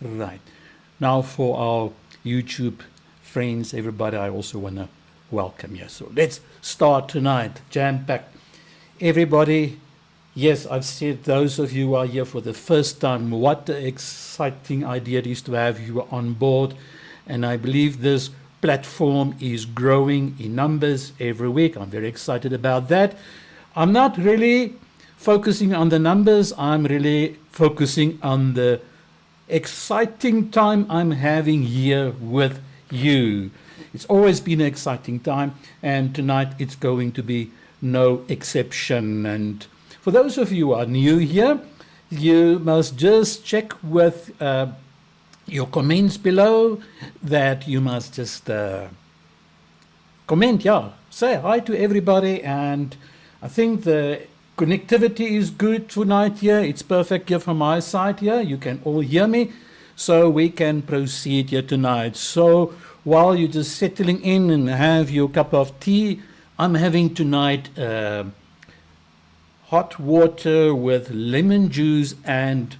Right. Now for our YouTube friends, everybody, I also want to welcome you. So let's start tonight. Jam-packed. Everybody, yes, I've said those of you who are here for the first time, what an exciting idea it is to have you on board. And I believe this platform is growing in numbers every week. I'm very excited about that. I'm not really focusing on the numbers. I'm really focusing on the exciting time I'm having here with you. It's always been an exciting time, and tonight it's going to be no exception. And for those of you who are new here, you must just check with your comments below that you must just comment, say hi to everybody. And I think the connectivity is good tonight here. It's perfect here from my side here. You can all hear me, so we can proceed here tonight. So while you're just settling in and have your cup of tea, I'm having tonight hot water with lemon juice and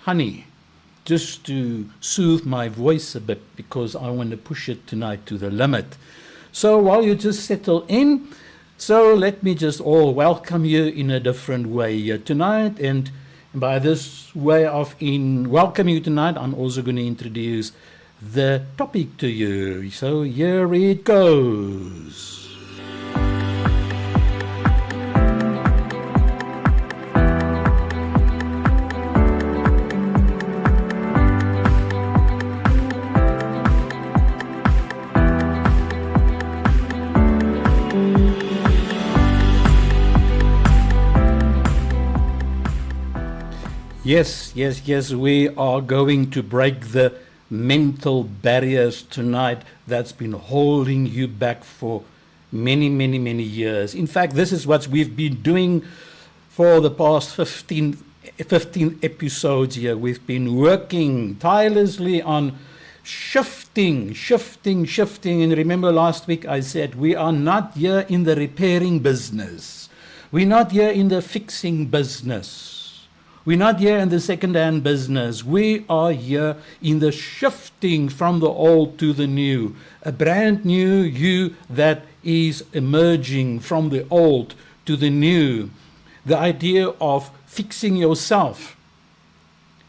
honey, just to soothe my voice a bit, because I want to push it tonight to the limit. So while you just settle in, so let me just all welcome you in a different way here tonight. And by this way of welcoming you tonight, I'm also going to introduce the topic to you. So here it goes. Yes, we are going to break the mental barriers tonight that's been holding you back for many years. In fact, this is what we've been doing for the past 15 episodes here. We've been working tirelessly on shifting. And remember last week I said we are not here in the repairing business. We're not here in the fixing business. We're not here in the second-hand business. We are here in the shifting from the old to the new. A brand new you that is emerging from the old to the new. The idea of fixing yourself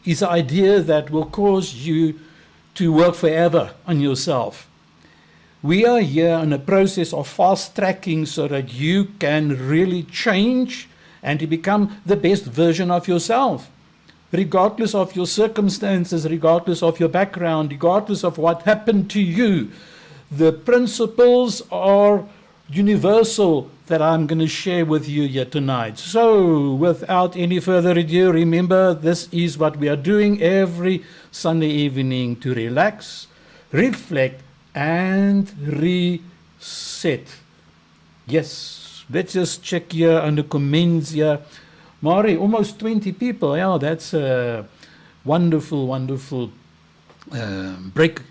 is an idea that will cause you to work forever on yourself. We are here in a process of fast-tracking so that you can really change and to become the best version of yourself, regardless of your circumstances, regardless of your background, regardless of what happened to you. The principles are universal that I'm going to share with you here tonight. So without any further ado, remember, this is what we are doing every Sunday evening to relax, reflect, and reset. Yes. Let's just check here on the comments here. Mari, almost 20 people. Yeah, that's a wonderful break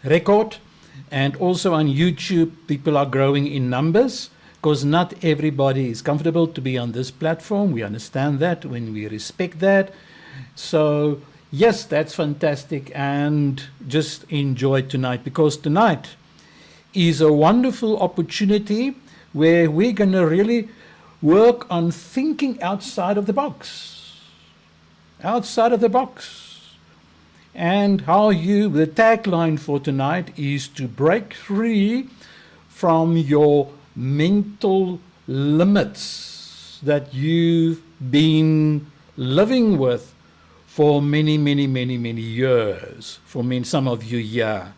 record. And also on YouTube, people are growing in numbers because not everybody is comfortable to be on this platform. We understand that when we respect that. So, yes, that's fantastic. And just enjoy tonight, because tonight is a wonderful opportunity where we're going to really work on thinking outside of the box. Outside of the box. And the tagline for tonight is to break free from your mental limits that you've been living with for many years. For some of you here.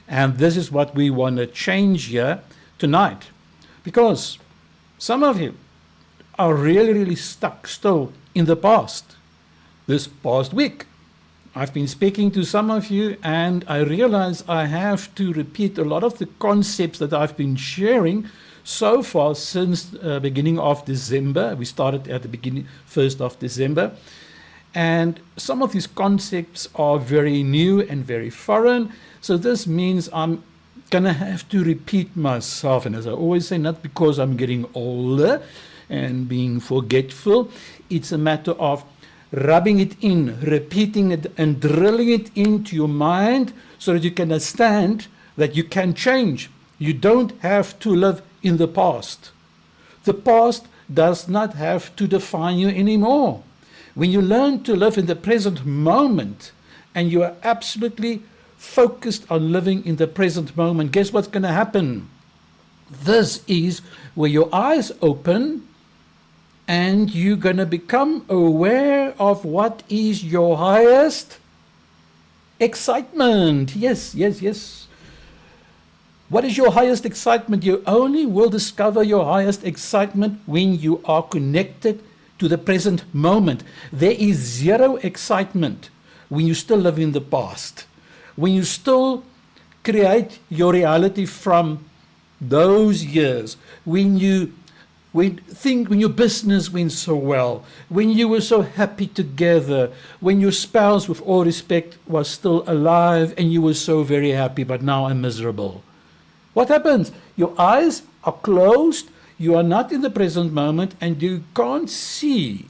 And this is what we want to change here tonight. Because some of you are really stuck still in the past. This past week, I've been speaking to some of you, and I realize I have to repeat a lot of the concepts that I've been sharing so far since the beginning of December. We started at the beginning, 1st of December. And some of these concepts are very new and very foreign. So this means I'm gonna have to repeat myself, and as I always say, not because I'm getting older and being forgetful. It's a matter of rubbing it in, repeating it, and drilling it into your mind so that you can understand that you can change. You don't have to live in the past. The past does not have to define you anymore. When you learn to live in the present moment and you are absolutely focused on living in the present moment, guess what's going to happen? This is where your eyes open and you're going to become aware of what is your highest excitement. Yes, yes, yes. What is your highest excitement? You only will discover your highest excitement when you are connected to the present moment. There is zero excitement when you still live in the past, when you still create your reality from those years, when your business went so well, when you were so happy together, when your spouse, with all respect, was still alive and you were so very happy, but now I'm miserable. What happens? Your eyes are closed, you are not in the present moment, and you can't see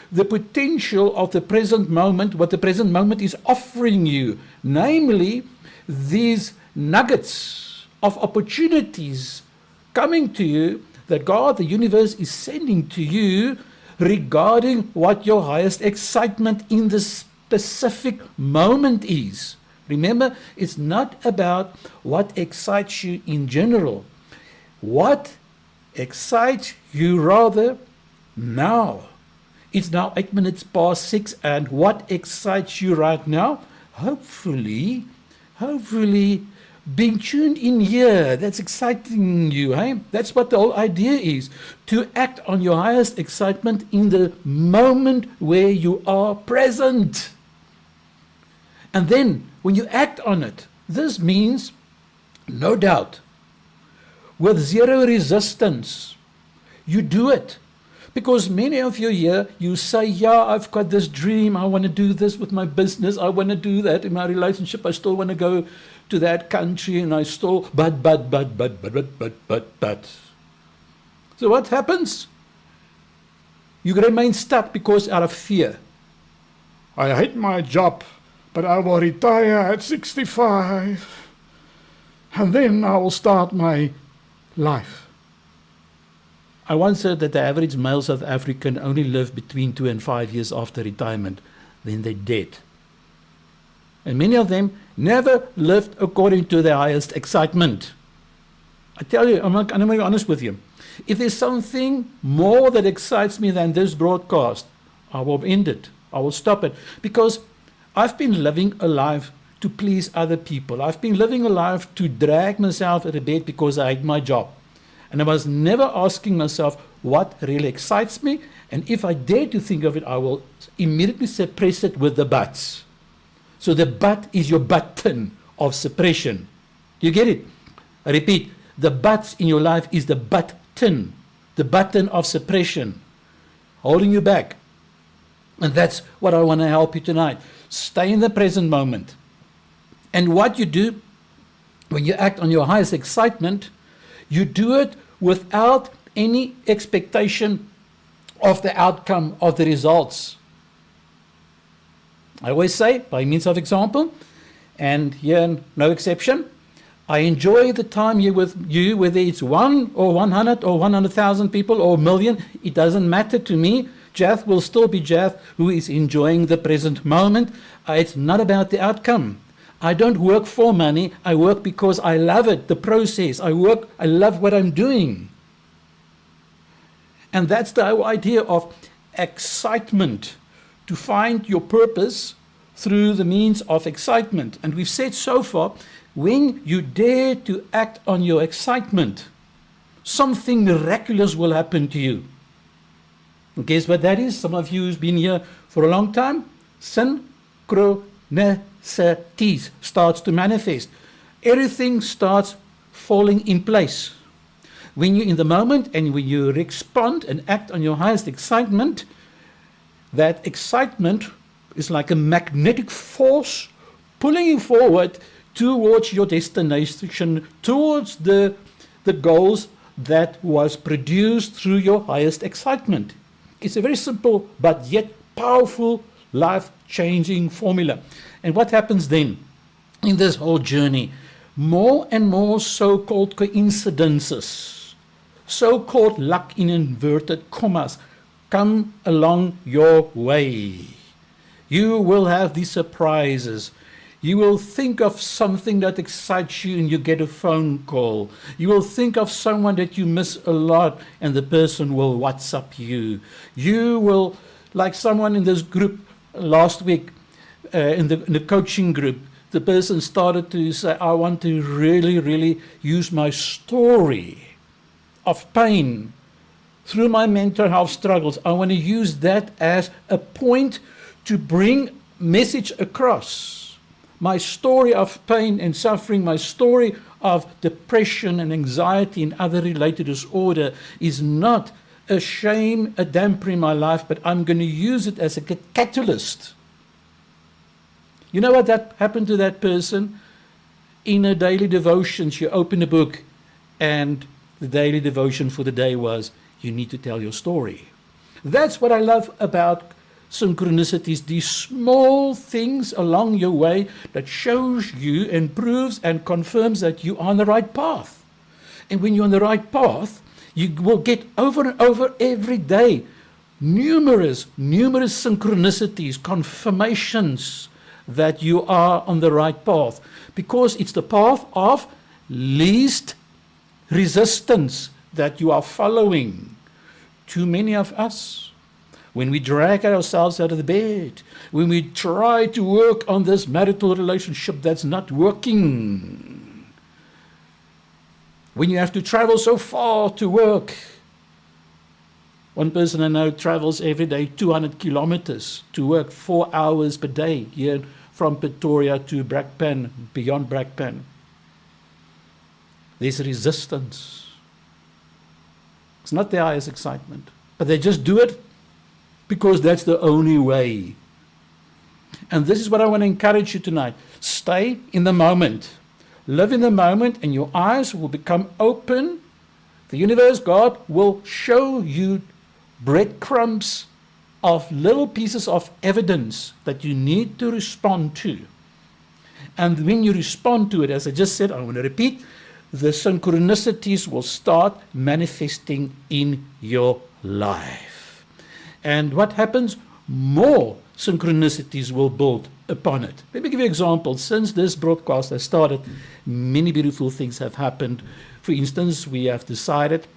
the potential of the present moment, what the present moment is offering you, namely these nuggets of opportunities coming to you that God, the universe, is sending to you regarding what your highest excitement in the specific moment is. Remember, it's not about what excites you in general. What excites you rather now? It's now 8 minutes past 6, and what excites you right now? Hopefully, being tuned in here, that's exciting you, hey? That's what the whole idea is, to act on your highest excitement in the moment where you are present. And then, when you act on it, this means, no doubt, with zero resistance, you do it. Because many of you here, you say, yeah, I've got this dream, I want to do this with my business, I want to do that in my relationship, I still want to go to that country, and I still, but. So what happens? You remain stuck because out of fear. I hate my job, but I will retire at 65, and then I will start my life. I once heard that the average male South African only live between 2 and 5 years after retirement, then they're dead. And many of them never lived according to their highest excitement. I tell you, I'm going to be honest with you. If there's something more that excites me than this broadcast, I will end it. I will stop it. Because I've been living a life to please other people. I've been living a life to drag myself out of bed because I hate my job. And I was never asking myself what really excites me. And if I dare to think of it, I will immediately suppress it with the buts. So the but is your button of suppression. You get it? I repeat, the buts in your life is the button of suppression, holding you back. And that's what I want to help you tonight. Stay in the present moment. And what you do when you act on your highest excitement, you do it without any expectation of the outcome of the results. I always say, by means of example, and here no exception, I enjoy the time here with you, whether it's 1 or 100 or 100,000 people or a million, it doesn't matter to me. Jath will still be Jath, who is enjoying the present moment. It's not about the outcome. I don't work for money. I work because I love it, the process. I love what I'm doing. And that's the whole idea of excitement, to find your purpose through the means of excitement. And we've said so far, when you dare to act on your excitement, something miraculous will happen to you. And guess what that is? Some of you who's been here for a long time, synchronicities starts to manifest. Everything starts falling in place. When you're in the moment and when you respond and act on your highest excitement, that excitement is like a magnetic force pulling you forward towards your destination, towards the goals that was produced through your highest excitement. It's a very simple but yet powerful life-changing formula. And what happens then in this whole journey? More and more so-called coincidences, so-called luck in inverted commas, come along your way. You will have these surprises. You will think of something that excites you and you get a phone call. You will think of someone that you miss a lot and the person will WhatsApp you. You will, like someone in this group last week, in the coaching group, the person started to say, I want to really use my story of pain through my mental health struggles. I want to use that as a point to bring message across. My story of pain and suffering, my story of depression and anxiety and other related disorder is not a shame, a damper in my life, but I'm going to use it as a catalyst. You know what that happened to that person? In a daily devotion, she opened a book and the daily devotion for the day was, you need to tell your story. That's what I love about synchronicities, these small things along your way that shows you and proves and confirms that you are on the right path. And when you're on the right path, you will get over and over every day numerous synchronicities, confirmations that you are on the right path, because it's the path of least resistance that you are following. Too many of us, when we drag ourselves out of the bed, when we try to work on this marital relationship that's not working, when you have to travel so far to work. One person I know travels every day 200 kilometers to work, 4 hours per day here from Pretoria to Brakpan, beyond Brakpan. There's resistance. It's not their highest excitement, but they just do it because that's the only way. And this is what I want to encourage you tonight. Stay in the moment. Live in the moment and your eyes will become open. The universe, God, will show you breadcrumbs of little pieces of evidence that you need to respond to. And when you respond to it, as I just said, I want to repeat, the synchronicities will start manifesting in your life. And what happens? More synchronicities will build upon it. Let me give you an example. Since this broadcast has started, many beautiful things have happened. For instance, we have decided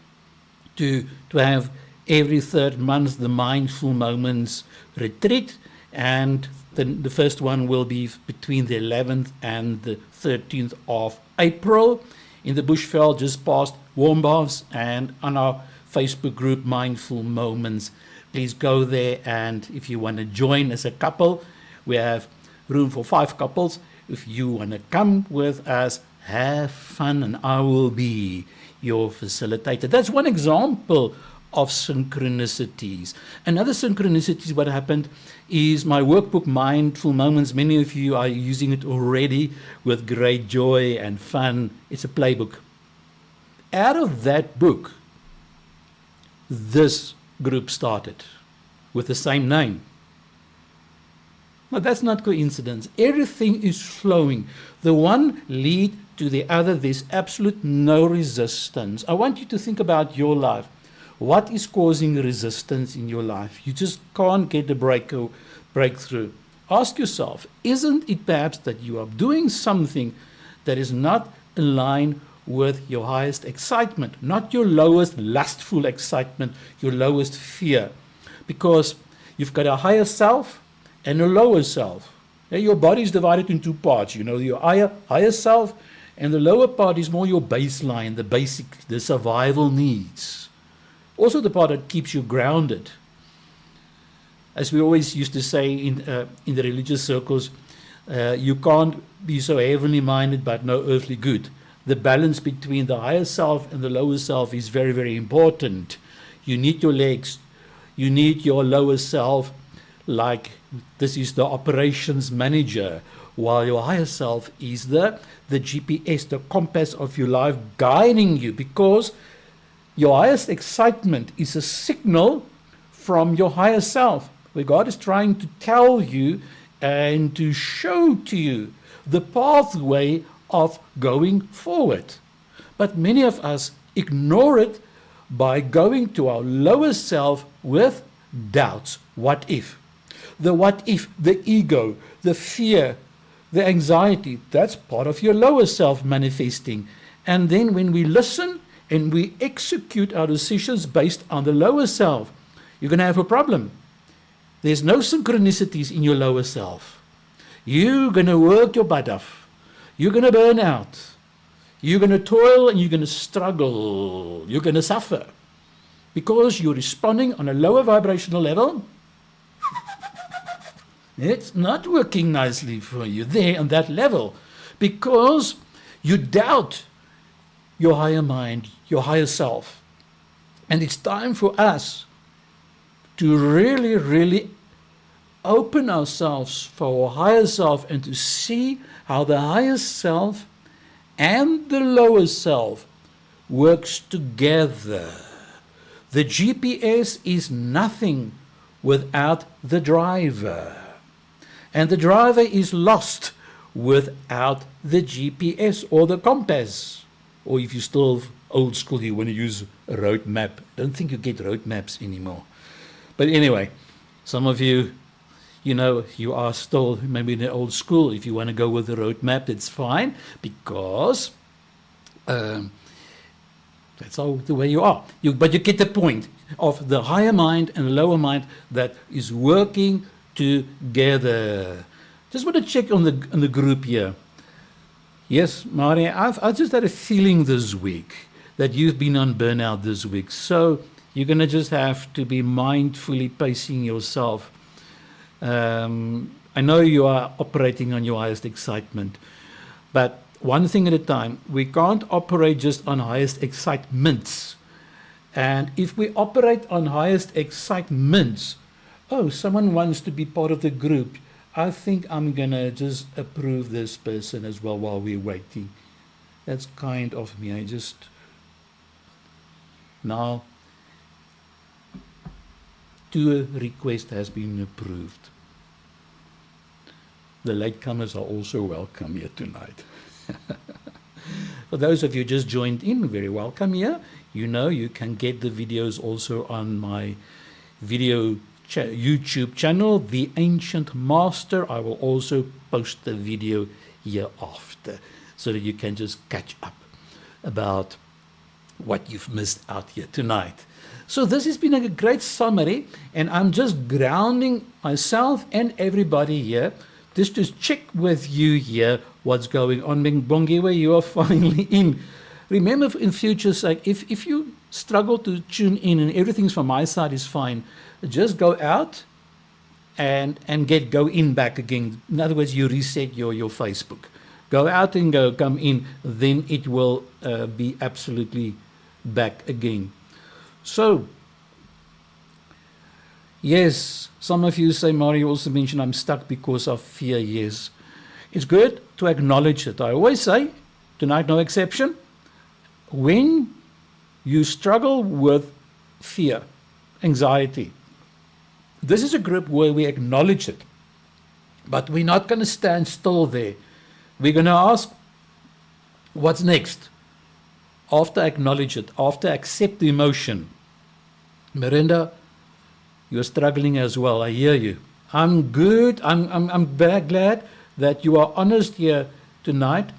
to have every third month the Mindful Moments retreat, and the first one will be between the 11th and the 13th of April in the Bushveld, just past Warmbaths, and on our Facebook group Mindful Moments. Please go there, and if you want to join as a couple, we have room for 5 couples. If you want to come with us, have fun, and I will be your facilitator. That's one example of synchronicities. Another synchronicity, what happened is my workbook, Mindful Moments. Many of you are using it already with great joy and fun. It's a playbook. Out of that book, this group started with the same name. Now, that's not coincidence. Everything is flowing. The one lead to the other. There's absolute no resistance. I want you to think about your life. What is causing resistance in your life? You just can't get a breakthrough. Ask yourself, isn't it perhaps that you are doing something that is not in line with your highest excitement, not your lowest lustful excitement, your lowest fear? Because you've got a higher self and a lower self. Now, your body is divided into 2 parts. You know, your higher self, and the lower part is more your baseline, the basic, the survival needs. Also the part that keeps you grounded. As we always used to say in the religious circles, you can't be so heavenly minded but no earthly good. The balance between the higher self and the lower self is very, very important. You need your legs. You need your lower self, like this is the operations manager, while your higher self is the GPS, the compass of your life, guiding you, because your highest excitement is a signal from your higher self. where God is trying to tell you and to show to you the pathway of going forward. But many of us ignore it by going to our lower self with doubts. What if? The what if, the ego, the fear, the anxiety, that's part of your lower self manifesting. And then when we listen and we execute our decisions based on the lower self, you're going to have a problem. There's no synchronicities in your lower self. You're going to work your butt off. You're going to burn out. You're going to toil and you're going to struggle. You're going to suffer because you're responding on a lower vibrational level. It's not working nicely for you there on that level because you doubt your higher mind, your higher self. And it's time for us to really, really open ourselves for our higher self and to see how the higher self and the lower self works together. The GPS is nothing without the driver. And the driver is lost without the GPS or the compass. Or if you're still old school, you want to use a road map. Don't think you get road maps anymore. But anyway, some of you, you are still maybe in the old school. If you want to go with the road map, that's fine, because that's all the way you are. But you get the point of the higher mind and the lower mind that is working together. Just want to check on the group here. Yes, Mari, I just had a feeling this week that you've been on burnout this week. So you're going to just have to be mindfully pacing yourself. I know you are operating on your highest excitement, but one thing at a time. We can't operate just on highest excitements. And if we operate on highest excitements, someone wants to be part of the group, I think I'm going to just approve this person as well while we're waiting. That's kind of me. Now, tour request has been approved. The latecomers are also welcome here tonight. For those of you who just joined in, very welcome here. You can get the videos also on my video YouTube channel, The Ancient Master. I will also post the video here after so that you can just catch up about what you've missed out here tonight. So this has been a great summary, and I'm just grounding myself and everybody here just to check with you here what's going on. Bongiwe, you are finally in. Remember, in future's sake, if you struggle to tune in and everything's from my side is fine, just go out and go in back again. In other words, you reset your Facebook. Go out and come in, then it will be absolutely back again. So, yes, some of you say, Mario also mentioned I'm stuck because of fear. Yes, it's good to acknowledge it. I always say, tonight no exception, when you struggle with fear, anxiety, this is a group where we acknowledge it, but we're not going to stand still there. We're going to ask, what's next? After acknowledge it, after accept the emotion. Miranda, you're struggling as well. I hear you. I'm good. I'm very glad that you are honest here tonight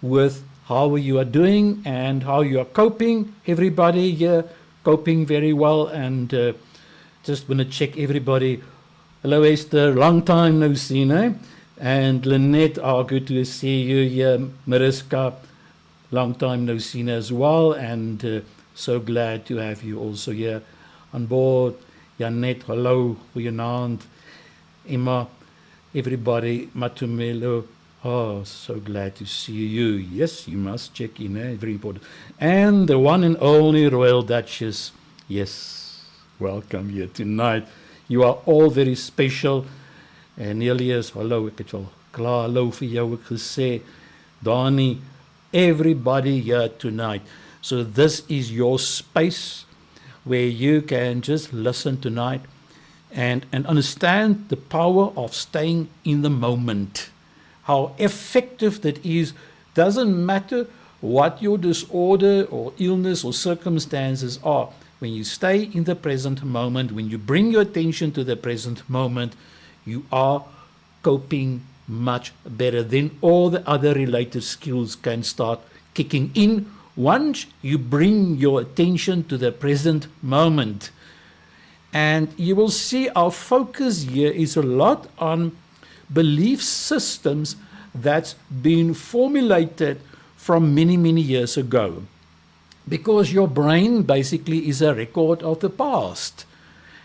with how you are doing and how you are coping. Everybody here coping very well, and just want to check everybody. Hello, Esther. Long time no see, eh? And Lynette, good to see you here. Mariska, long time no seen as well, and so glad to have you also here on board. Janet, hello, goeienaand. Emma, everybody, Matumelo, so glad to see you. Yes, you must check in, very important. And the one and only Royal Duchess, yes, welcome here tonight. You are all very special. En Elias, hallo, ek het al klaar hallo vir jou ook gesê. Dani, everybody here tonight. So this is your space where you can just listen tonight and understand the power of staying in the moment. How effective that is. Doesn't matter what your disorder or illness or circumstances are. When you stay in the present moment, when you bring your attention to the present moment, you are coping much better. Then all the other related skills can start kicking in once you bring your attention to the present moment. And you will see our focus here is a lot on belief systems that's been formulated from many, many years ago. Because your brain basically is a record of the past.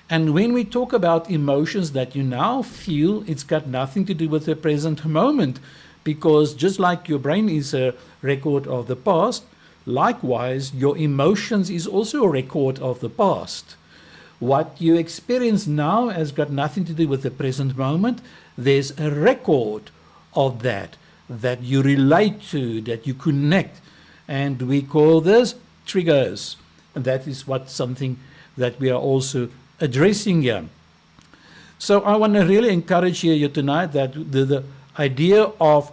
And when we talk about emotions that you now feel, it's got nothing to do with the present moment. Because just like your brain is a record of the past, likewise, your emotions is also a record of the past. What you experience now has got nothing to do with the present moment. There's a record of that you relate to, that you connect. And we call this triggers. And that is something that we are also addressing here. So I want to really encourage you tonight that the idea of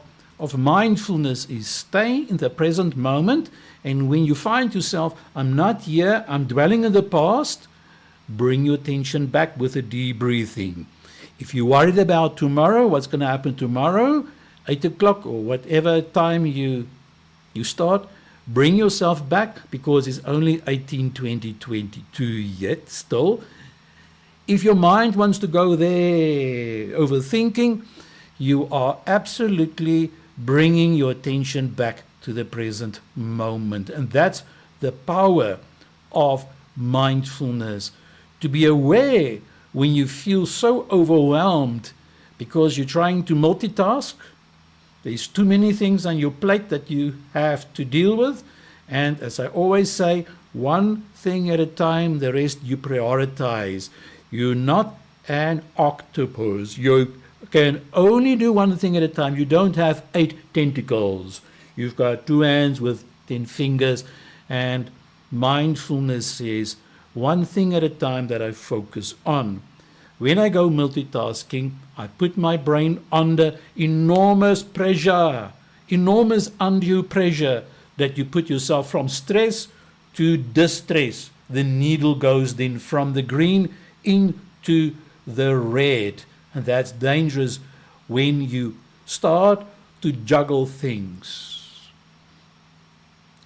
mindfulness is staying in the present moment. And when you find yourself, I'm not here, I'm dwelling in the past, bring your attention back with a deep breathing. If you're worried about tomorrow, what's going to happen tomorrow, 8 o'clock or whatever time you start, bring yourself back, because it's only 18, 20, 22 yet still. If your mind wants to go there, overthinking, you are absolutely bringing your attention back to the present moment. And that's the power of mindfulness. To be aware when you feel so overwhelmed because you're trying to multitask. There's too many things on your plate that you have to deal with. And as I always say, one thing at a time, the rest you prioritize. You're not an octopus. You can only do one thing at a time. You don't have 8 tentacles. You've got 2 hands with 10 fingers. And mindfulness says one thing at a time that I focus on. When I go multitasking, I put my brain under enormous pressure, enormous undue pressure, that you put yourself from stress to distress. The needle goes then from the green into the red. And that's dangerous when you start to juggle things.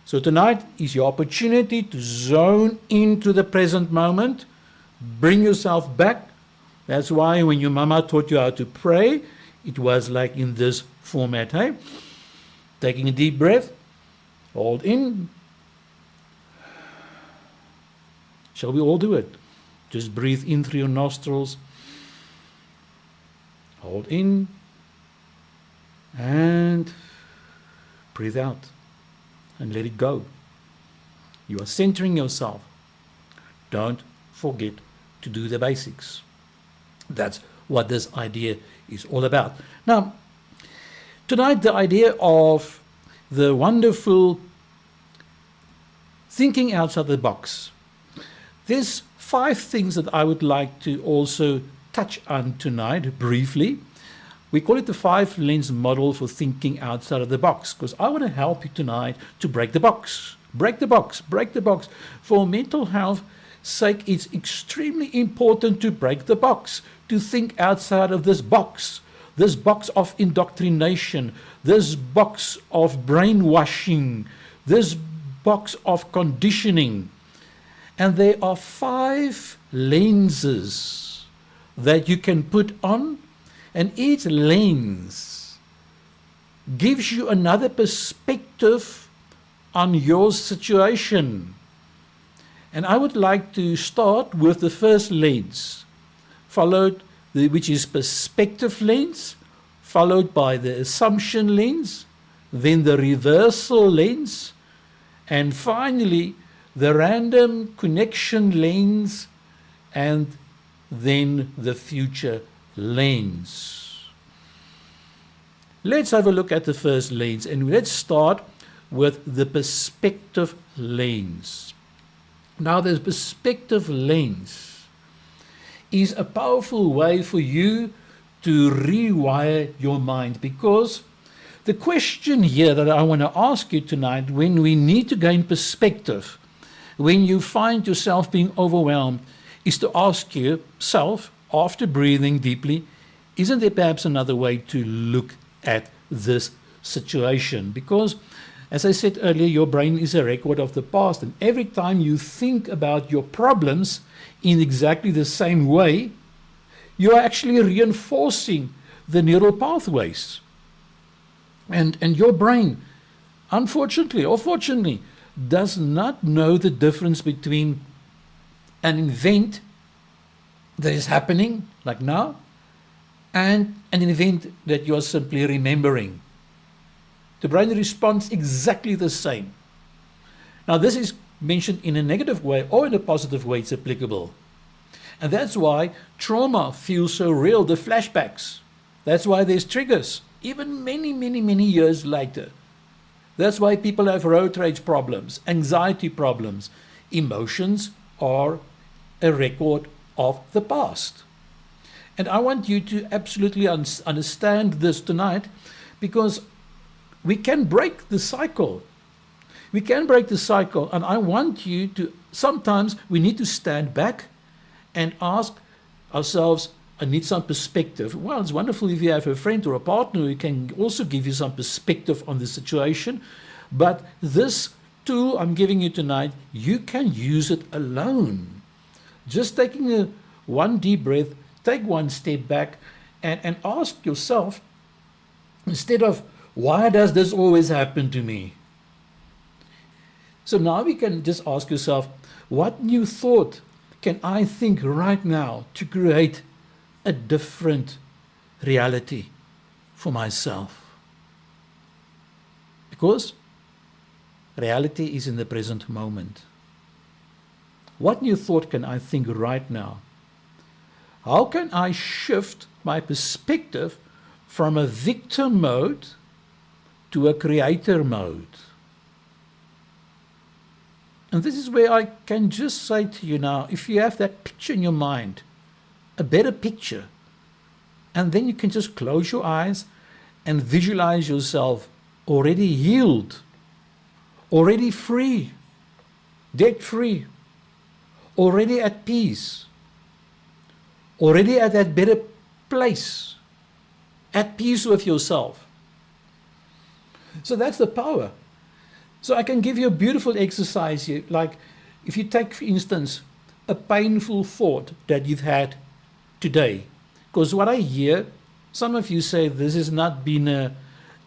So tonight is your opportunity to zone into the present moment, bring yourself back. That's why when your mama taught you how to pray, it was like in this format, hey? Taking a deep breath, hold in. Shall we all do it? Just breathe in through your nostrils, hold in, and breathe out, and let it go. You are centering yourself. Don't forget to do the basics. That's what this idea is all about. Now, tonight the idea of the wonderful thinking outside the box. There's 5 things that I would like to also touch on tonight briefly. We call it the 5 lens model for thinking outside of the box, because I want to help you tonight to break the box. Break the box, break the box. For mental health sake, it's extremely important to break the box, to think outside of this box of indoctrination, this box of brainwashing, this box of conditioning. And there are 5 lenses that you can put on, and each lens gives you another perspective on your situation. And I would like to start with the first lens, which is perspective lens, followed by the assumption lens, then the reversal lens, and finally the random connection lens, and then the future lens. Let's have a look at the first lens, and let's start with the perspective lens. Now, the perspective lens is a powerful way for you to rewire your mind, because the question here that I want to ask you tonight, when we need to gain perspective, when you find yourself being overwhelmed, is to ask yourself, after breathing deeply, isn't there perhaps another way to look at this situation? Because, as I said earlier, your brain is a record of the past, and every time you think about your problems in exactly the same way, you are actually reinforcing the neural pathways. And your brain, unfortunately or fortunately, does not know the difference between an event that is happening, like now, and an event that you are simply remembering. The brain responds exactly the same. Now, this is mentioned in a negative way or in a positive way, it's applicable. And that's why trauma feels so real, the flashbacks. That's why there's triggers, even many, many, many years later. That's why people have road rage problems, anxiety problems. Emotions are a record of the past. And I want you to absolutely understand this tonight, because we can break the cycle. We can break the cycle, and I want you to, sometimes we need to stand back and ask ourselves, I need some perspective. Well, it's wonderful if you have a friend or a partner who can also give you some perspective on the situation, but this tool I'm giving you tonight, you can use it alone. Just taking one deep breath, take one step back, and ask yourself, instead of, why does this always happen to me? So now we can just ask yourself, what new thought can I think right now to create a different reality for myself? Because reality is in the present moment. What new thought can I think right now? How can I shift my perspective from a victim mode to a creator mode? And this is where I can just say to you now, if you have that picture in your mind, a better picture, and then you can just close your eyes and visualize yourself already healed, already free, debt free, already at peace, already at that better place, at peace with yourself. So that's the power. So I can give you a beautiful exercise here, like if you take, for instance, a painful thought that you've had today. Because what I hear, some of you say this has not been a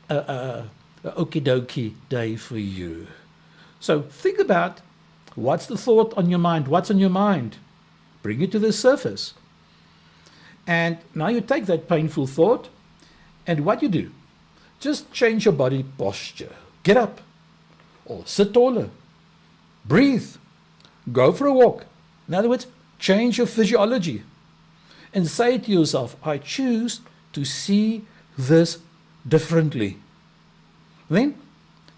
okie dokie day for you. So think about, what's the thought on your mind? What's on your mind? Bring it to the surface. And now you take that painful thought, and what you do, just change your body posture. Get up, or sit taller, breathe, go for a walk. In other words, change your physiology and say to yourself, I choose to see this differently. Then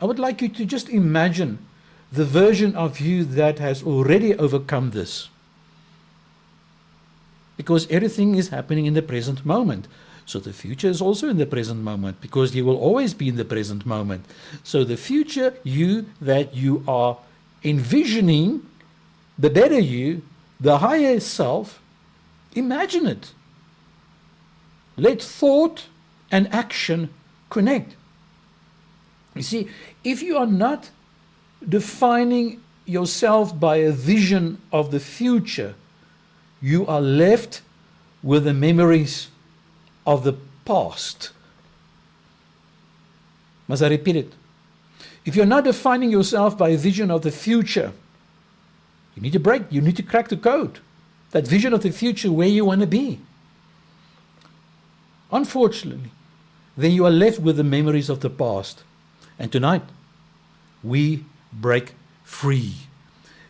I would like you to just imagine the version of you that has already overcome this. Because everything is happening in the present moment. So the future is also in the present moment, because you will always be in the present moment. So the future you that you are envisioning, the better you, the higher self, imagine it. Let thought and action connect. You see, if you are not defining yourself by a vision of the future, you are left with the memories of the past. Must I repeat it? If you're not defining yourself by a vision of the future, you need to crack the code. That vision of the future, where you want to be. Unfortunately, then you are left with the memories of the past. And tonight, we break free.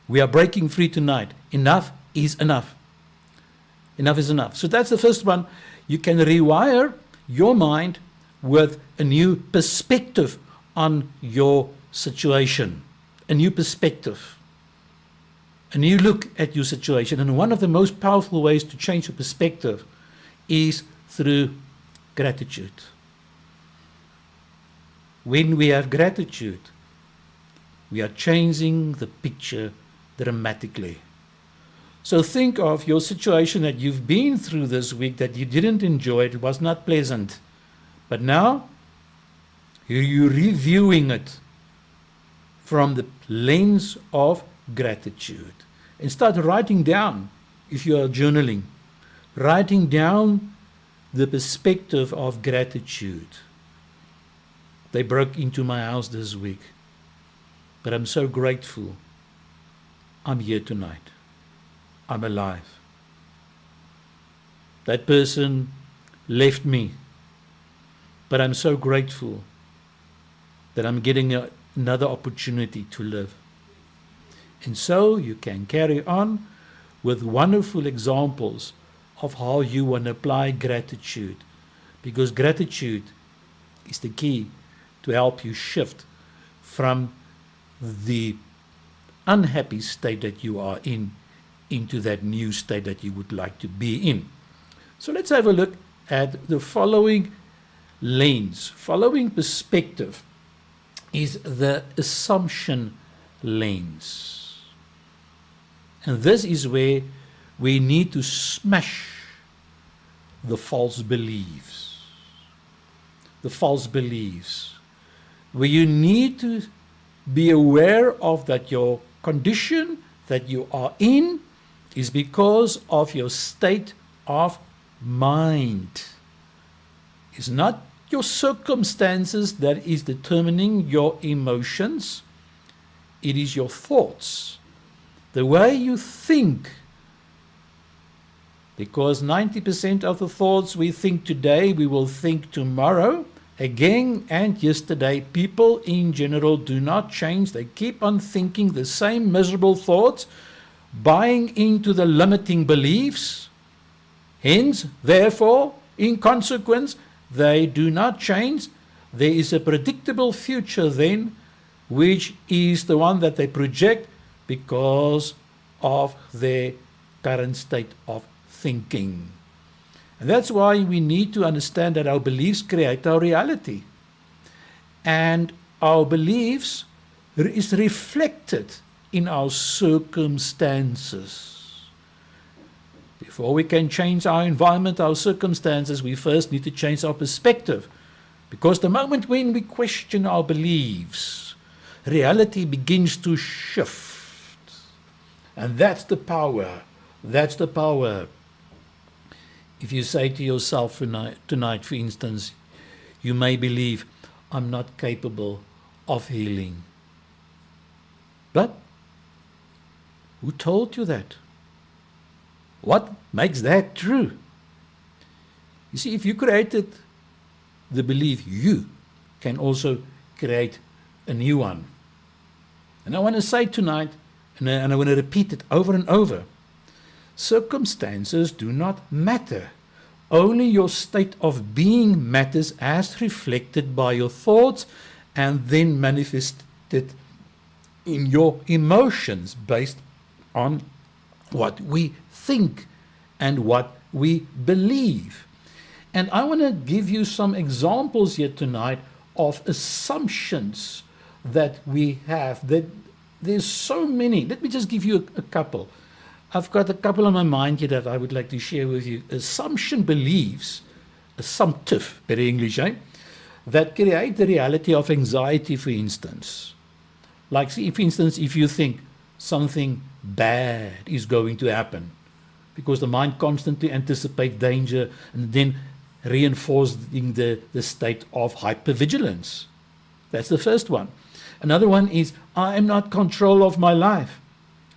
We are breaking free tonight. Enough is enough. Enough is enough. So that's the first one. You can rewire your mind with a new perspective on your situation. A new perspective. a new look at your situation. And one of the most powerful ways to change your perspective is through gratitude. When we have gratitude, we are changing the picture dramatically. So think of your situation that you've been through this week that you didn't enjoy. It was not pleasant. But now you're reviewing it from the lens of gratitude. And start writing down, if you are journaling, writing down the perspective of gratitude. They broke into my house this week, but I'm so grateful. I'm here tonight. I'm alive. That person left me, but I'm so grateful that I'm getting another opportunity to live. And so you can carry on with wonderful examples of how you want to apply gratitude, because gratitude is the key to help you shift from the unhappy state that you are in into that new state that you would like to be in. So let's have a look at the following lens. Following perspective is the assumption lens. And this is where we need to smash the false beliefs. The false beliefs. Where you need to be aware of that your condition that you are in is because of your state of mind. It's not your circumstances that is determining your emotions. It is your thoughts. The way you think. Because 90% of the thoughts we think today, we will think tomorrow, again and yesterday. People in general do not change. They keep on thinking the same miserable thoughts, buying into the limiting beliefs. Hence, therefore, in consequence, they do not change. There is a predictable future then, which is the one that they project because of their current state of thinking. And that's why we need to understand that our beliefs create our reality. And our beliefs is reflected in our circumstances. Before we can change our environment, our circumstances, we first need to change our perspective. Because the moment when we question our beliefs, reality begins to shift. And that's the power. That's the power. If you say to yourself tonight, for instance, you may believe, I'm not capable of healing. But who told you that? What makes that true? You see, if you created the belief, you can also create a new one. And I want to say tonight, and I want to repeat it over and over, circumstances do not matter. Only your state of being matters as reflected by your thoughts and then manifested in your emotions based on what we think and what we believe. And I want to give you some examples here tonight of assumptions that we have. That there's so many. Let me just give you a couple. I've got a couple on my mind here that I would like to share with you. Assumption beliefs, assumptive, very English, that create the reality of anxiety, for instance. Like, see, for instance, if you think something bad is going to happen, because the mind constantly anticipates danger and then reinforcing the state of hypervigilance. That's the first one. Another one is, I am not in control of my life.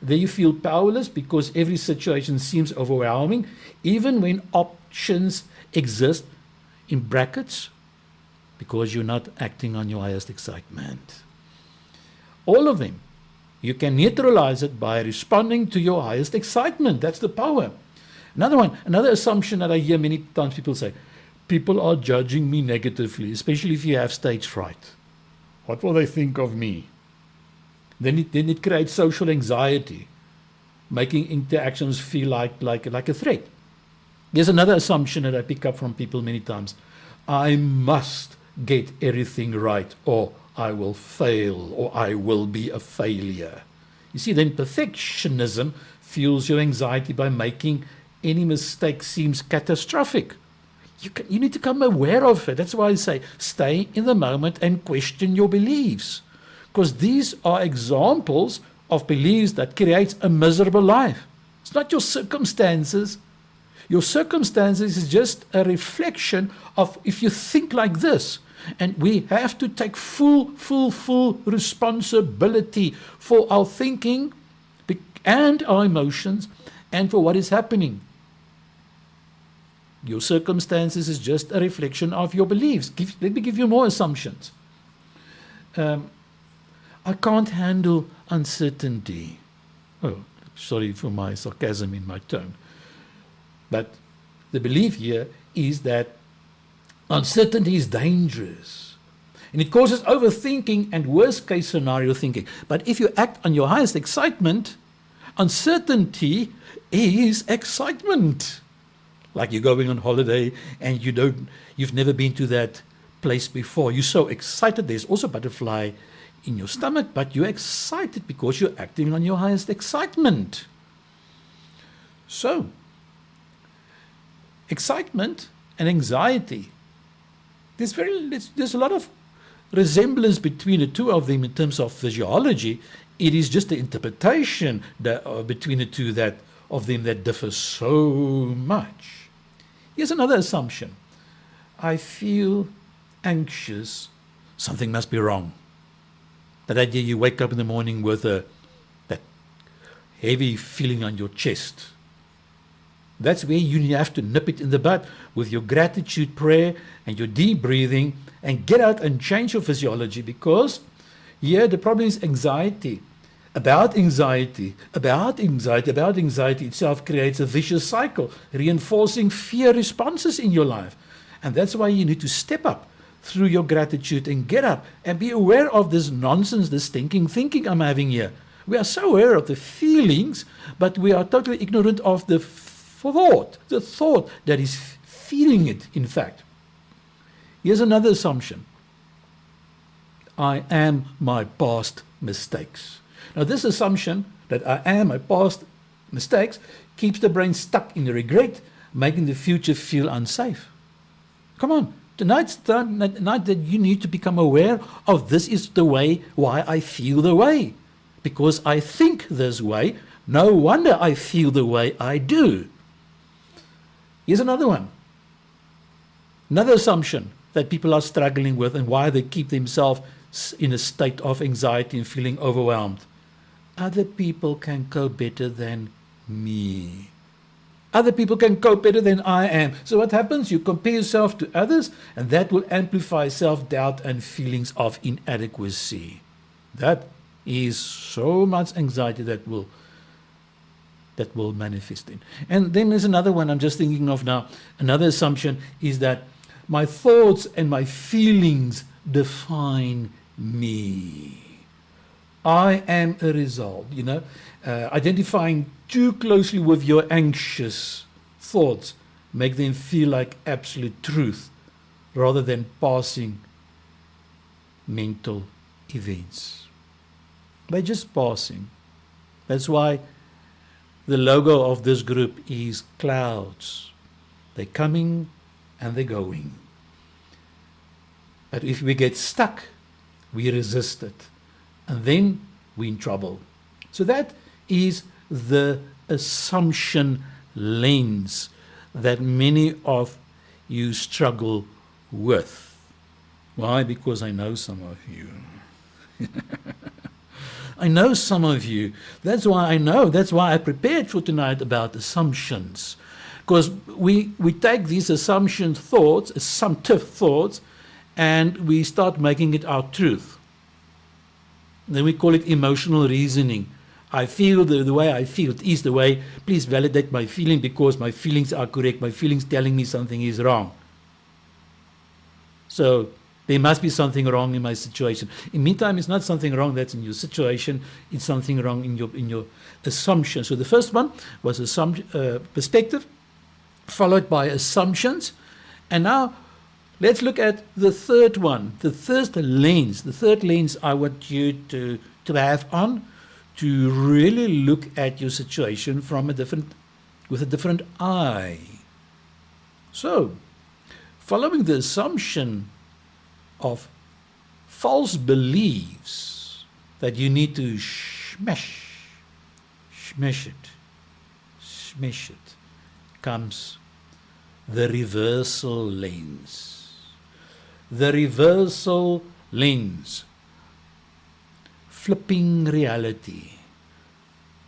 There you feel powerless because every situation seems overwhelming, even when options exist, in brackets, because you're not acting on your highest excitement. All of them. You can neutralize it by responding to your highest excitement. That's the power. Another one, another assumption that I hear many times people say, people are judging me negatively, especially if you have stage fright. What will they think of me? Then it creates social anxiety. making interactions feel like a threat. There's another assumption that I pick up from people many times. I must get everything right, or I will fail, or I will be a failure. You see, then perfectionism fuels your anxiety by making any mistake seems catastrophic. You need to become aware of it. That's why I say stay in the moment and question your beliefs. Because these are examples of beliefs that creates a miserable life. It's not your circumstances. Your circumstances is just a reflection of if you think like this. And we have to take full responsibility for our thinking and our emotions and for what is happening. Your circumstances is just a reflection of your beliefs. Let me give you more assumptions. I can't handle uncertainty. Oh, sorry for my sarcasm in my tone. But the belief here is that uncertainty is dangerous. And it causes overthinking and worst case scenario thinking. But if you act on your highest excitement, uncertainty is excitement. Like you're going on holiday and you've never been to that place before. You're so excited. There's also butterfly in your stomach, but you're excited because you're acting on your highest excitement. So, excitement and anxiety. There's a lot of resemblance between the two of them in terms of physiology. It is just the interpretation between the two of them that differs so much. Here's another assumption. I feel anxious. Something must be wrong. That idea you wake up in the morning with that heavy feeling on your chest. That's where you have to nip it in the bud with your gratitude prayer and your deep breathing and get out and change your physiology, because here the problem is anxiety. About anxiety itself creates a vicious cycle, reinforcing fear responses in your life. And that's why you need to step up through your gratitude and get up and be aware of this nonsense, this stinking thinking I'm having here. We are so aware of the feelings, but we are totally ignorant of the thought that is feeling it, in fact. Here's another assumption. I am my past mistakes. Now, this assumption that I am my past mistakes keeps the brain stuck in regret, making the future feel unsafe. Come on, tonight's the night that you need to become aware of this is the way why I feel the way. Because I think this way, no wonder I feel the way I do. Here's another one. Another assumption that people are struggling with and why they keep themselves in a state of anxiety and feeling overwhelmed. Other people can cope better than me. Other people can cope better than I am. So what happens? You compare yourself to others, and that will amplify self-doubt and feelings of inadequacy. That is so much anxiety that will manifest in. And then there's another one I'm just thinking of now. Another assumption is that my thoughts and my feelings define me. I am a result, identifying too closely with your anxious thoughts make them feel like absolute truth rather than passing mental events. They're just passing. That's why the logo of this group is clouds. They're coming and they're going. But if we get stuck, we resist it. And then we're in trouble. So that is the assumption lens that many of you struggle with. Why? Because I know some of you. I know some of you. That's why I know. That's why I prepared for tonight about assumptions. Because we take these assumption thoughts, assumptive thoughts, and we start making it our truth. Then we call it emotional reasoning. I feel the way I feel. It is the way. Please validate my feeling because my feelings are correct. My feelings telling me something is wrong. So There must be something wrong in my situation. In the meantime, it's not something wrong that's in your situation. It's something wrong in your assumption. So the first one was perspective, followed by assumptions. And now let's look at the third one, the third lens. The third lens I want you to have on, to really look at your situation with a different eye. So, following the assumption of false beliefs that you need to smash it, comes the reversal lens. The reversal lens. Flipping reality.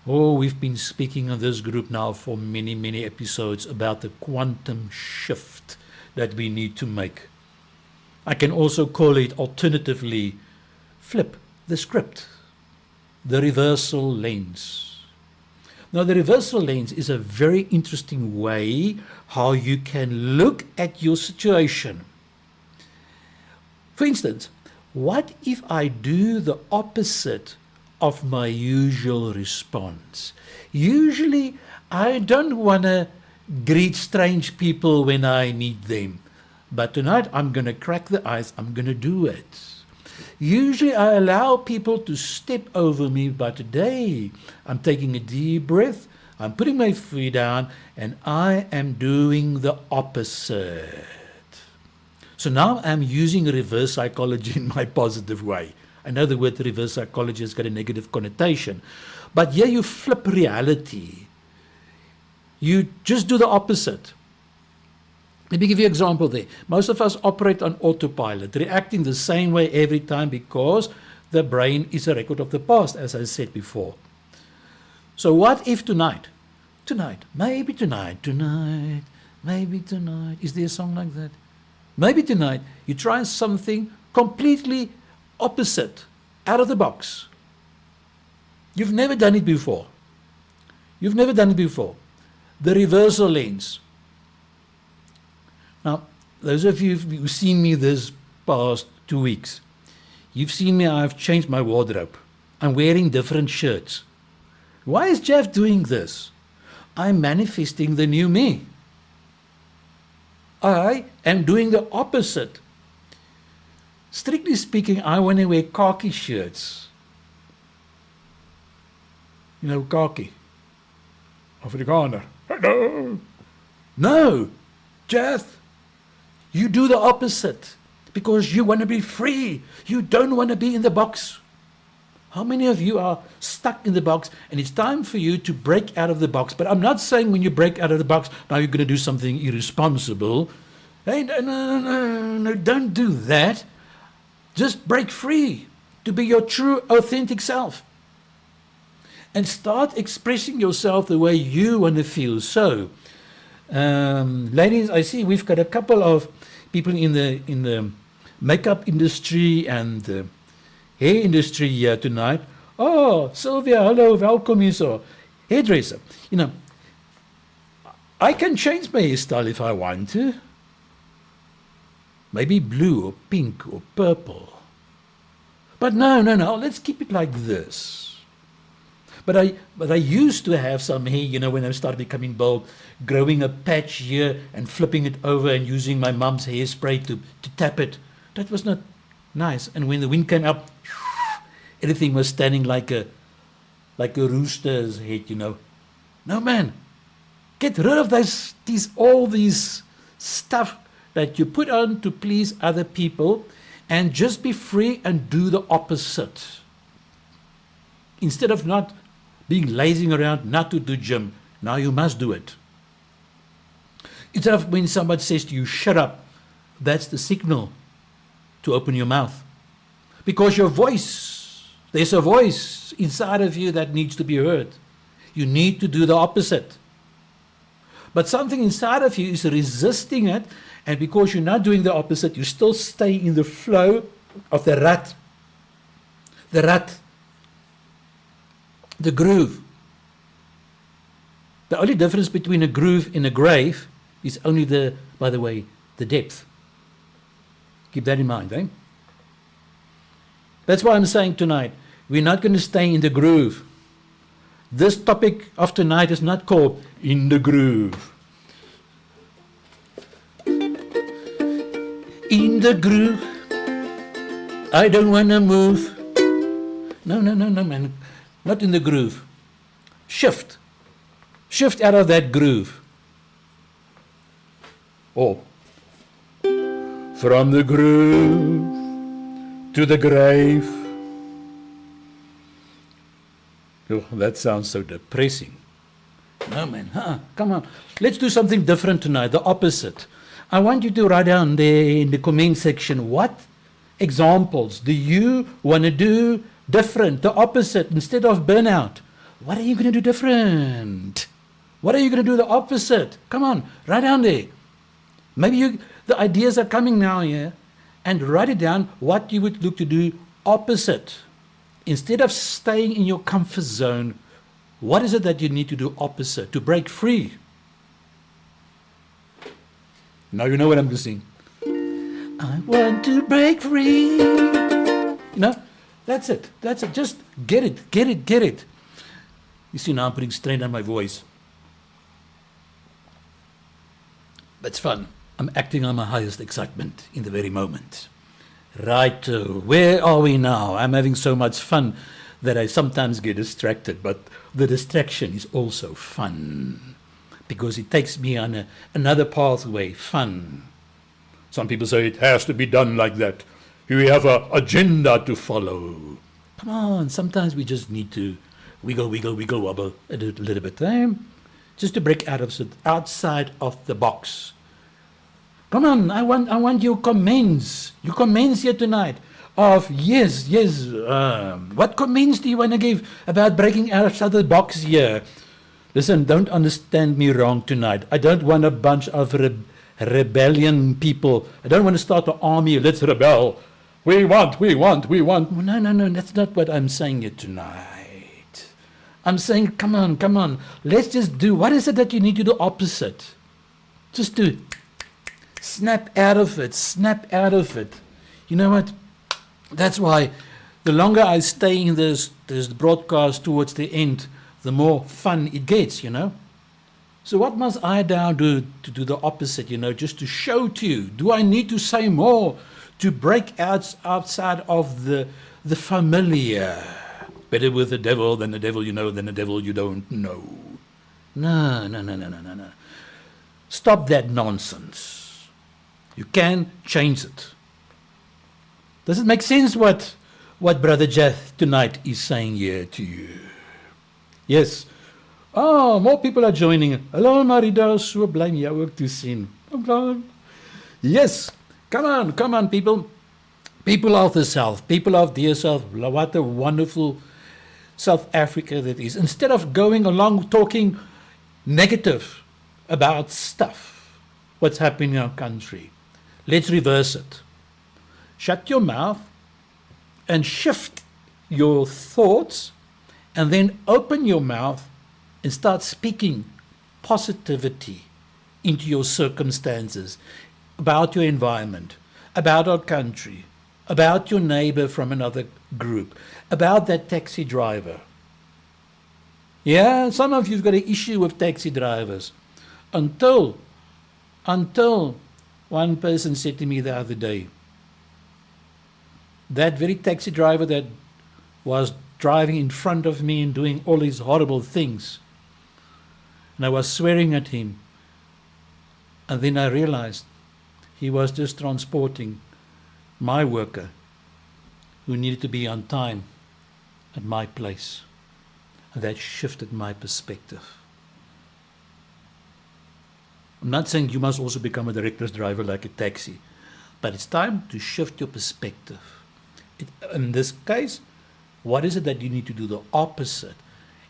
Oh, we've been speaking on this group now for many, many episodes about the quantum shift that we need to make. I can also call it alternatively, flip the script, the reversal lens. Now, the reversal lens is a very interesting way how you can look at your situation. For instance, what if I do the opposite of my usual response? Usually, I don't want to greet strange people when I meet them. But tonight, I'm going to crack the ice. I'm going to do it. Usually, I allow people to step over me, but today, I'm taking a deep breath. I'm putting my feet down, and I am doing the opposite. So now I'm using reverse psychology in my positive way. I know the word reverse psychology has got a negative connotation, but here you flip reality. You just do the opposite. Let me give you an example there. Most of us operate on autopilot, reacting the same way every time because the brain is a record of the past, as I said before. So what if tonight, maybe tonight, is there a song like that? Maybe tonight you try something completely opposite, out of the box. You've never done it before. The reversal lens. Now, those of you who've seen me this past 2 weeks, you've seen me, I've changed my wardrobe. I'm wearing different shirts. Why is Jeff doing this? I'm manifesting the new me. I am doing the opposite. Strictly speaking, I want to wear khaki shirts. You know, khaki. Afrikaner. Hello. No, Jeff. You do the opposite because you want to be free. You don't want to be in the box. How many of you are stuck in the box and it's time for you to break out of the box? But I'm not saying when you break out of the box, now you're going to do something irresponsible. Hey, no, don't do that. Just break free to be your true, authentic self. And start expressing yourself the way you want to feel. So, ladies, I see we've got a couple of people in the makeup industry and the hair industry here tonight. Oh, Sylvia, hello, welcome hier so. Hairdresser. You know, I can change my hairstyle if I want to. Maybe blue or pink or purple. But no, let's keep it like this. But I used to have some hair, you know, when I started becoming bald, growing a patch here and flipping it over and using my mom's hairspray to tap it. That was not nice. And when the wind came up, everything was standing like a rooster's head, you know. No, man, get rid of all these stuff that you put on to please other people and just be free and do the opposite. Instead of not being lazing around, not to do gym, now you must do it. Instead of when somebody says to you, shut up, that's the signal to open your mouth. Because your voice, there's a voice inside of you that needs to be heard. You need to do the opposite. But something inside of you is resisting it, and because you're not doing the opposite, you still stay in the flow of the rut. The groove. The only difference between a groove and a grave is only the depth. Keep that in mind, eh? That's why I'm saying tonight, we're not going to stay in the groove. This topic of tonight is not called In the Groove. In the groove, I don't want to move. No, man. Not in the groove. Shift. Shift out of that groove. Oh. From the groove to the grave. Oh, that sounds so depressing. No, man. Come on. Let's do something different tonight, the opposite. I want you to write down there in the comment section, what examples do you want to do different, the opposite, instead of burnout? What are you going to do different? What are you going to do the opposite? Come on, write down there. Maybe the ideas are coming now here, and write it down what you would look to do opposite. Instead of staying in your comfort zone, what is it that you need to do opposite to break free? Now you know what I'm going to sing. I want to break free. That's it. That's it. Just get it. You see, now I'm putting strain on my voice. That's fun. I'm acting on my highest excitement in the very moment. Right, where are we now? I'm having so much fun that I sometimes get distracted, but the distraction is also fun because it takes me on another pathway, fun. Some people say it has to be done like that. We have an agenda to follow. Come on, sometimes we just need to wiggle, wobble a little bit, just to break outside of the box. Come on, I want your comments here tonight of yes. What comments do you want to give about breaking outside the box here? Listen, don't understand me wrong tonight. I don't want a bunch of rebellion people. I don't want to start an army. Let's rebel. We want. No, that's not what I'm saying here tonight. I'm saying, come on. Let's just do, what is it that you need to do opposite? Just do. Snap out of it. You know what? That's why the longer I stay in this broadcast towards the end, the more fun it gets, So what must I now do to do the opposite, just to show to you? Do I need to say more to break outside of the familiar? Better with the devil than the devil you know than the devil you don't know. No. Stop that nonsense. You can change it. Does it make sense what Brother Jeff tonight is saying here to you? Yes. Oh, more people are joining. Hallo Marida, so bly om jou ook te sien. Yes. Come on, people. People of the South, people of dear South, what a wonderful South Africa that is. Instead of going along talking negative about stuff, what's happening in our country, let's reverse it. Shut your mouth and shift your thoughts, and then open your mouth and start speaking positivity into your circumstances, about your environment, about our country, about your neighbor from another group, about that taxi driver. Yeah, some of you've got an issue with taxi drivers. Until one person said to me the other day, that very taxi driver that was driving in front of me and doing all these horrible things, and I was swearing at him, and then I realized he was just transporting my worker who needed to be on time at my place, and that shifted my perspective. I'm not saying you must also become a director's driver like a taxi, but it's time to shift your perspective. In this case, what is it that you need to do the opposite?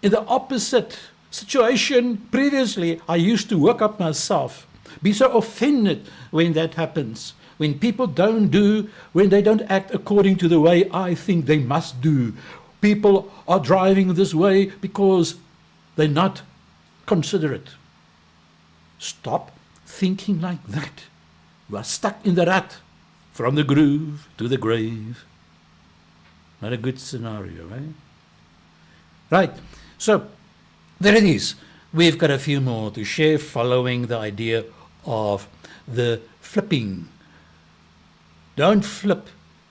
In the opposite situation, previously, I used to work up myself, be so offended when that happens, when people when they don't act according to the way I think they must do. People are driving this way because they're not considerate. Stop thinking like that. You are stuck in the rut. from the groove to the grave. Not a good scenario, eh? Right, so there it is. We've got a few more to share following the idea of the flipping. Don't flip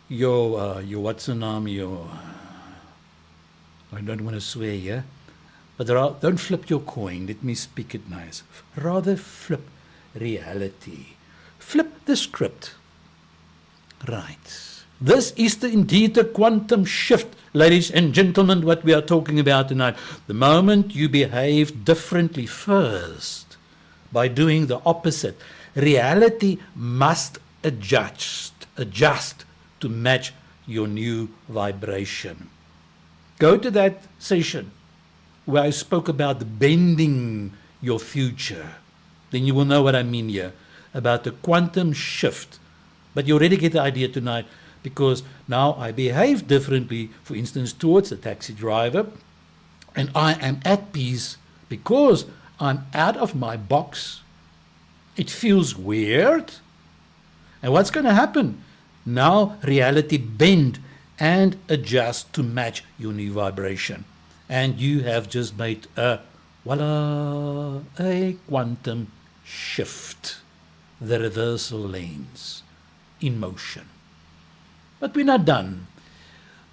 your what's the name, I don't want to swear here, but don't flip your coin. Let me speak it nice. Rather flip reality. Flip the script. Right. This is indeed the quantum shift, ladies and gentlemen, what we are talking about tonight. The moment you behave differently first by doing the opposite, reality must adjust to match your new vibration. Go to that session where I spoke about bending your future. Then you will know what I mean here about the quantum shift. But you already get the idea tonight, because now I behave differently, for instance, towards a taxi driver, and I am at peace because I'm out of my box. It feels weird. And what's going to happen? Now reality bend and adjust to match your new vibration. And you have just made a quantum shift. The reversal lanes in motion. But we're not done.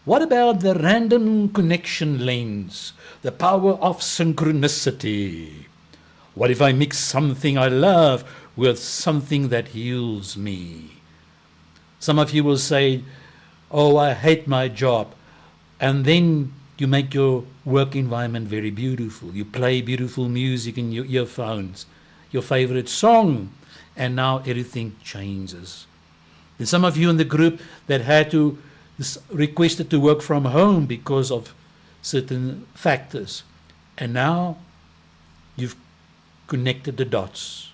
What about the random connection lanes? The power of synchronicity. What if I mix something I love with something that heals me? Some of you will say, oh, I hate my job. And then you make your work environment very beautiful. You play beautiful music in your earphones, your favorite song, and now everything changes. There's some of you in the group that had to requested to work from home because of certain factors. And now you've connected the dots.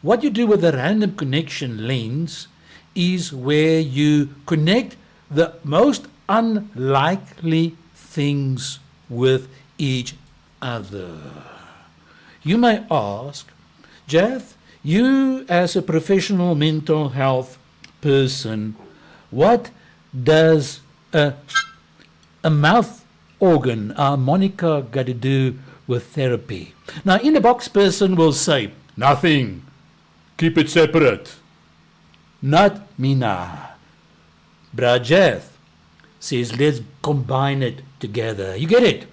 What you do with the random connection lanes is where you connect the most unlikely things with each other. You may ask, Jeff, you as a professional mental health person, what does a mouth organ, a harmonica, got to do with therapy? Now, in the box person will say, nothing. Keep it separate. Not Mina. Brajeth says, let's combine it together. You get it?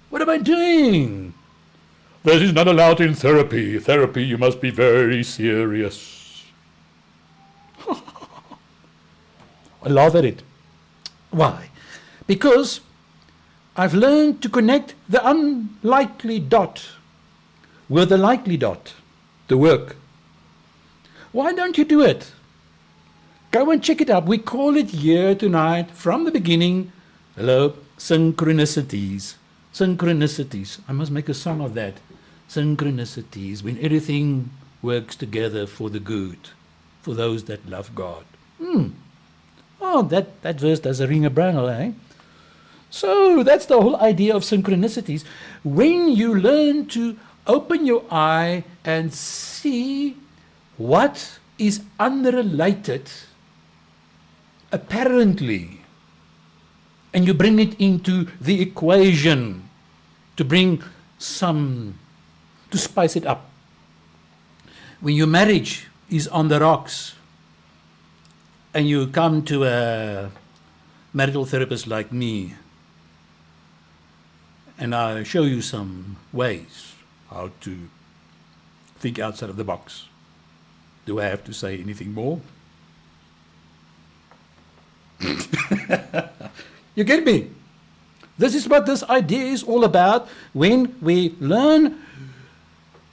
What am I doing? This is not allowed in therapy. Therapy, you must be very serious. I laugh at it. Why? Because I've learned to connect the unlikely dot with the likely dot to work. Why don't you do it? Go and check it up. We call it here tonight, from the beginning, hello, synchronicities. Synchronicities. I must make a song of that. Synchronicities, when everything works together for the good, for those that love God. Oh, that verse does a ring a bell, eh? So that's the whole idea of synchronicities. When you learn to open your eye and see what is unrelated, apparently, and you bring it into the equation to bring to spice it up. When your marriage is on the rocks and you come to a marital therapist like me, and I show you some ways how to think outside of the box. Do I have to say anything more? You get me? This is what this idea is all about. When we learn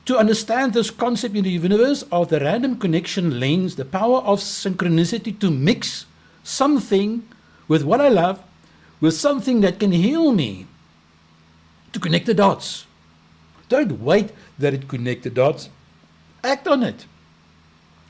to understand this concept in the universe of the random connection lanes, the power of synchronicity to mix something with what I love, with something that can heal me, to connect the dots. Don't wait that it connect the dots. Act on it.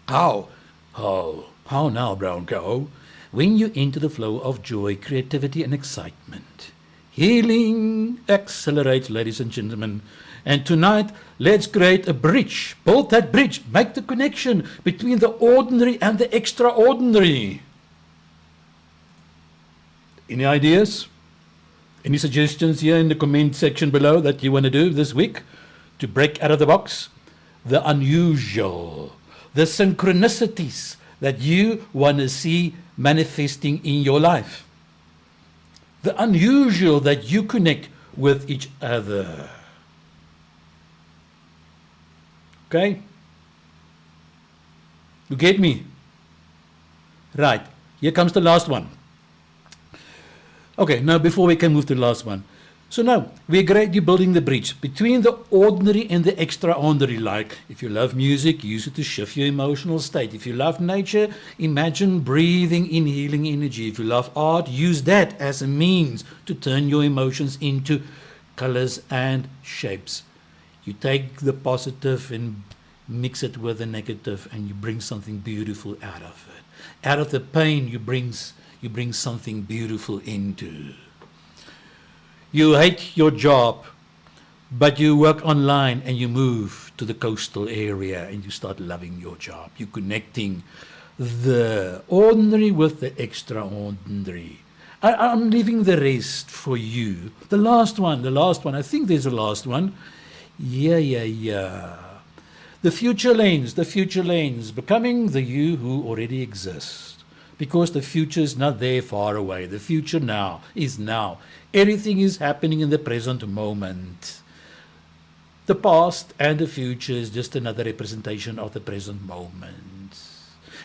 How? How now, brown cow? When you enter the flow of joy, creativity, and excitement, Healing accelerates, ladies and gentlemen. And tonight, let's create a bridge. Build that bridge. Make the connection between the ordinary and the extraordinary. Any ideas? Any suggestions here in the comment section below that you want to do this week to break out of the box? The unusual, the synchronicities that you want to see manifesting in your life. The unusual that you connect with each other. Okay? You get me? Right. Here comes the last one. Okay, now before we can move to the last one. So now, we're gradually building the bridge between the ordinary and the extraordinary. Like, if you love music, use it to shift your emotional state. If you love nature, imagine breathing in healing energy. If you love art, use that as a means to turn your emotions into colors and shapes. You take the positive and mix it with the negative, and you bring something beautiful out of it. Out of the pain, you bring something beautiful into. You hate your job, but you work online and you move to the coastal area and you start loving your job. You're connecting the ordinary with the extraordinary. I'm leaving the rest for you. The last one. I think there's a last one. Yeah. The future lanes, becoming the you who already exists. Because the future is not there far away. The future now is now. Everything is happening in the present moment. The past and the future is just another representation of the present moment.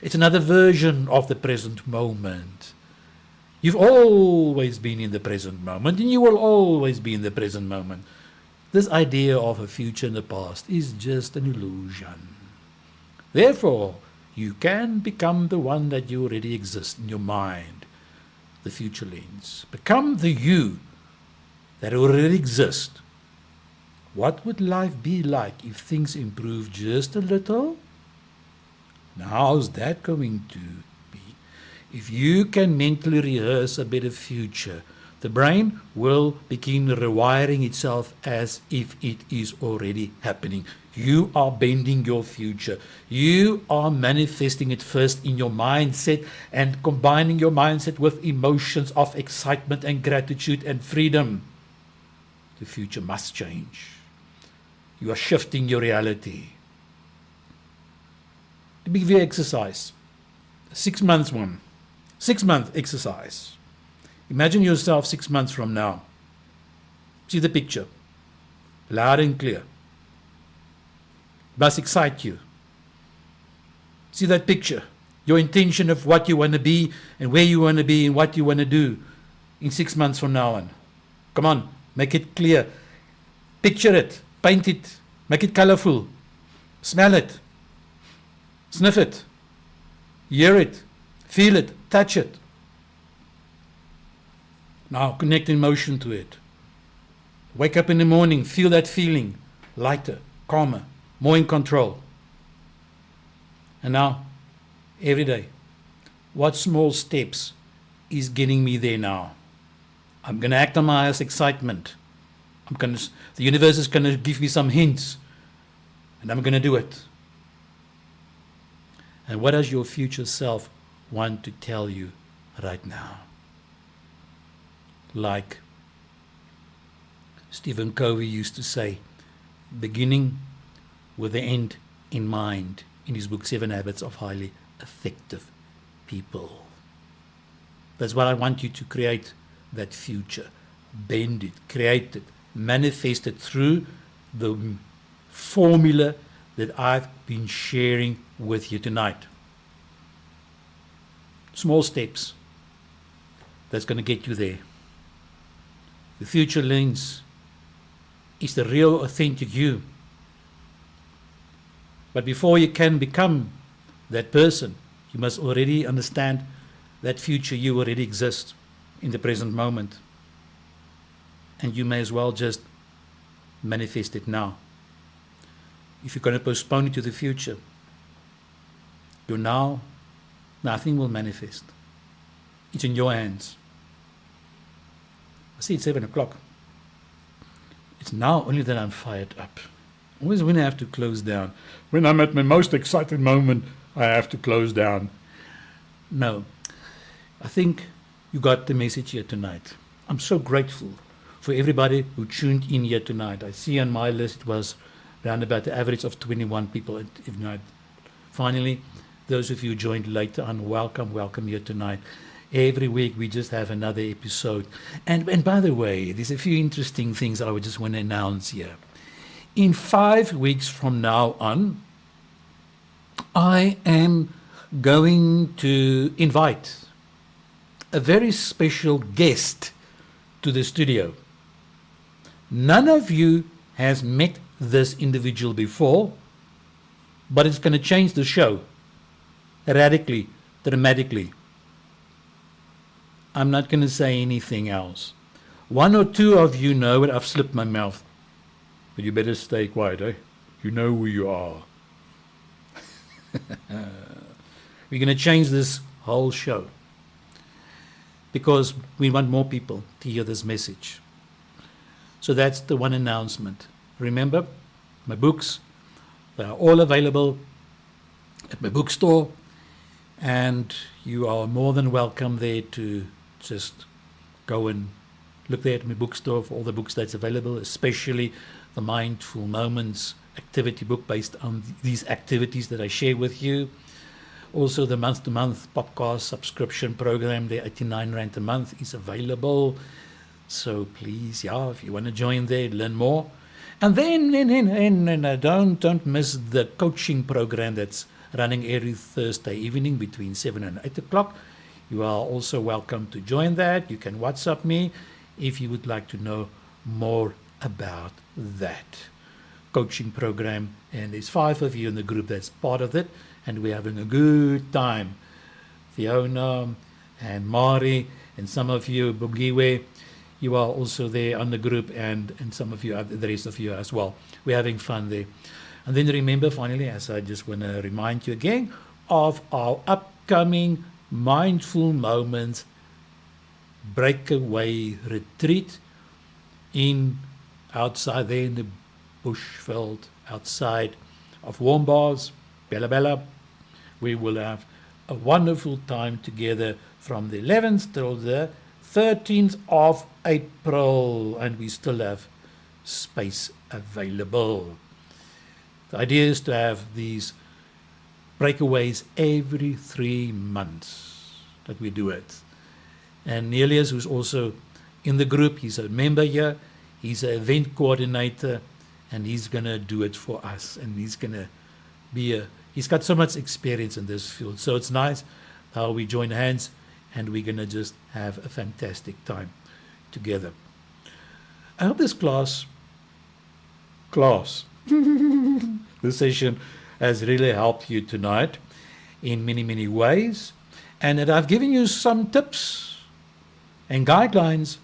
It's another version of the present moment. You've always been in the present moment, and you will always be in the present moment. This idea of a future in the past is just an illusion. Therefore, you can become the one that you already exist in your mind, the future lens. Become the you that already exists. What would life be like if things improve just a little? Now, how's that going to be? If you can mentally rehearse a better future, the brain will begin rewiring itself as if it is already happening. You are bending your future. You are manifesting it first in your mindset and combining your mindset with emotions of excitement and gratitude and freedom. The future must change. You are shifting your reality. Let me give you an exercise. 6 months one. 6 month exercise. Imagine yourself 6 months from now. See the picture. Loud and clear. Must excite you. See that picture. Your intention of what you want to be and where you want to be and what you want to do in 6 months from now on. Come on, make it clear. Picture it. Paint it. Make it colorful. Smell it. Sniff it. Hear it. Feel it. Touch it. Now connect emotion to it. Wake up in the morning, feel that feeling. Lighter, calmer, more in control. And now, every day, what small steps is getting me there now? I'm going to act on my highest excitement. The universe is going to give me some hints. And I'm going to do it. And what does your future self want to tell you right now? Like Stephen Covey used to say, beginning with the end in mind, in his book 7 Habits of Highly Effective People. That's what I want you to create, that future. Bend it, create it, manifest it through the formula that I've been sharing with you tonight. Small steps. That's going to get you there. The future lens is the real, authentic you. But before you can become that person, you must already understand that future you already exists in the present moment. And you may as well just manifest it now. If you're going to postpone it to the future, your now, nothing will manifest. It's in your hands. I see it's 7 o'clock. It's now only that I'm fired up. Always when I have to close down. When I'm at my most excited moment, I have to close down. No, I think you got the message here tonight. I'm so grateful for everybody who tuned in here tonight. I see on my list it was around about the average of 21 people at night. Finally, those of you who joined later on, welcome here tonight. Every week we just have another episode. And by the way, there's a few interesting things I would just want to announce here. In 5 weeks from now on, I am going to invite a very special guest to the studio. None of you has met this individual before, but it's going to change the show radically, dramatically. I'm not going to say anything else. 1 or 2 of you know it. I've slipped my mouth. But you better stay quiet, eh? You know who you are. We're going to change this whole show because we want more people to hear this message. So that's the one announcement. Remember, my books, they are all available at my bookstore, and you are more than welcome there to just go and look there at my bookstore for all the books that's available, especially the Mindful Moments activity book based on these activities that I share with you. Also, the month-to-month podcast subscription program, the 89 Rand a month, is available. So please, if you want to join there, learn more. And then don't miss the coaching program that's running every Thursday evening between 7 and 8 o'clock. You are also welcome to join that. You can WhatsApp me if you would like to know more about that coaching program. And there's 5 of you in the group that's part of it, and we're having a good time. Fiona and Mari and some of you, Bugiwe, you are also there on the group, and some of you, the rest of you as well. We're having fun there. And then remember, finally, as I just want to remind you again of our upcoming Mindful Moments breakaway retreat outside there in the bushveld outside of Warmbars, Bella Bella. We will have a wonderful time together from the 11th till the 13th of April, and we still have space available. The idea is to have these breakaways every 3 months that we do it. And Elias, who's also in the group, he's a member here, he's an event coordinator, and he's going to do it for us. And he's going to he's got so much experience in this field. So it's nice how we join hands, and we're going to just have a fantastic time together. I hope this this session has really helped you tonight in many, many ways, and that I've given you some tips and guidelines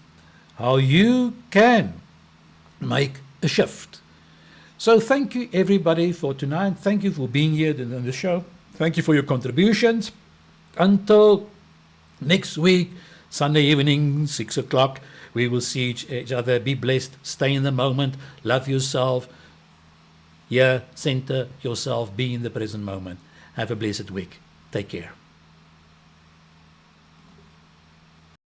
how you can make a shift. So thank you everybody for tonight. Thank you for being here on the show. Thank you for your contributions. Until next week, Sunday evening, 6 o'clock, we will see each other. Be blessed. Stay in the moment. Love yourself. Center yourself. Be in the present moment. Have a blessed week. Take care.